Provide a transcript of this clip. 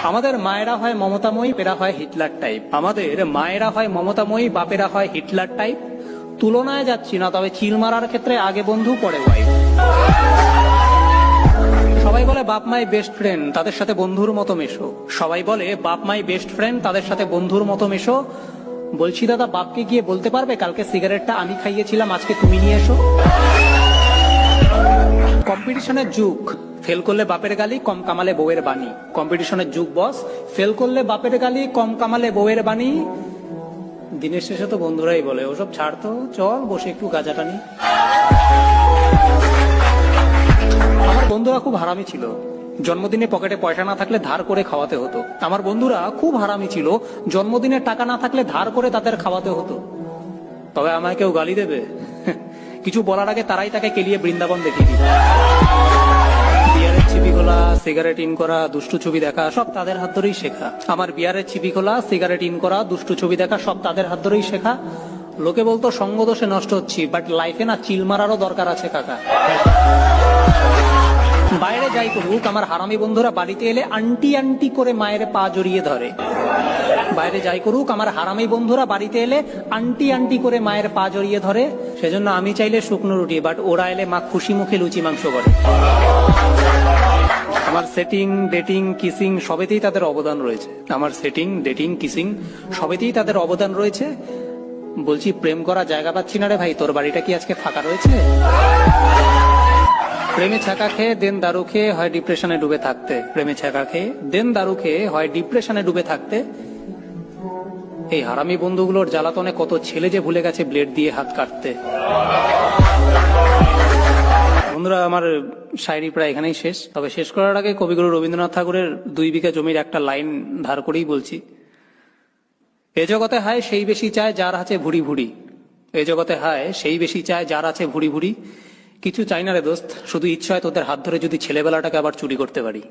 আমাদের মায়েরা হয় মমতাময়ী, বাপেরা হয় হিটলার টাইপ। আমাদের মায়েরা হয় মমতাময়ী, বাপেরা হয় হিটলার টাইপ। তুলনায় যাচ্ছি না, তবে চিল মারার ক্ষেত্রে আগে বন্ধু পরে ওয়াইফ। সবাই বলে বাপ মাই বেস্ট ফ্রেন্ড, তাদের সাথে বন্ধুর মতো মেশো। সবাই বলে বাপ মাই বেস্ট ফ্রেন্ড, তাদের সাথে বন্ধুর মতো মেশো। বলছি দাদা, বাপকে গিয়ে বলতে পারবে কালকে সিগারেটটা আমি খাইয়েছিলাম, আজকে তুমি নিয়ে এসো। কম্পিটিশনের যুগ, ফেল করলে বাপের গালি, কম কামালে বউয়ের বাণী। কম্পিটিশনের যুগ বস, ফেল করলে বাপের গালি, কম কামালে বউয়ের বাণী। দিনের শেষে তো বন্ধুরাই বলে ওসব ছাড় তো, চল বসে একটু গাঁজা টানি। আমার বন্ধুরা খুব হারামি ছিল। জন্মদিনে পকেটে পয়সা না থাকলে ধার করে খাওয়াতে হতো। আমার বন্ধুরা খুব হারামি ছিল। জন্মদিনে টাকা না থাকলে ধার করে তাদের খাওয়াতে হতো। তবে আমায় কেউ গালি দেবে, কিছু বলার আগে তারাই তাকে কেলিয়ে বৃন্দাবন দেখিয়ে দিত। বিয়ারের ছিপি খোলা, সিগারেট ইন করা, দুষ্টু ছবি দেখা, সব তাদের হাত ধরেই শেখা। আমার বিয়ারের ছিপি খোলা, সিগারেট ইন করা, দুষ্টু ছবি দেখা, সব তাদের হাত ধরেই শেখা। লোকে বলতো সঙ্গ দোষে নষ্ট হচ্ছি, বাট লাইফে না চিল মারারও দরকার আছে কাকা। বাইরে যাই করুক, আমার হারামি বন্ধুরা বাড়িতে এলে আন্টি আন্টি করে মায়ের পা জড়িয়ে ধরে। বাইরে যাই করুক, আমার হারামি বন্ধুরা বাড়িতে এলে আন্টি আন্টি করে মায়ের পা জড়িয়ে ধরে। সেজন্য আমি চাইলে শুকনো রুটি, বাট ওরা এলে মা খুশি মুখে লুচি মাংস করে। আমার সেটিং, ডেটিং, কিসিং সবেতেই তাদের অবদান রয়েছে। আমার সেটিং, ডেটিং, কিসিং সবেতেই তাদের অবদান রয়েছে। বলছি, প্রেম করা জায়গা পাচ্ছি না রে ভাই, তোর বাড়িটা কি আজকে ফাঁকা রয়েছে? প্রেমে ছাকা খেয়ে দেন দারু খেয়ে হয় ডিপ্রেশনে ডুবে থাকতে। প্রেমে ছাকা খেয়ে দেন দারু খেয়ে হয় ডিপ্রেশনে ডুবে থাকতে। এই হারামি বন্ধুগুলোর জ্বালাতনে কত ছেলে যে ভুলে গেছে ব্লেড দিয়ে হাত কাটতে। বন্ধুরা, আমার শায়রি প্রায় এখানেই শেষ। তবে শেষ করার আগে কবিগুরু রবীন্দ্রনাথ ঠাকুরের 2 বিঘা জমির একটা লাইন ধার করেই বলছি। এ জগতে হায় সেই বেশি চায় যার আছে ভুড়ি ভুড়ি। এ জগতে হায় সেই বেশি চায় যার আছে ভুড়ি ভুড়ি। কিছু চাই না রে দোস্ত, শুধু ইচ্ছা হয় তোদের হাত ধরে যদি ছেলেবেলাটাকে আবার চুরি করতে পারি।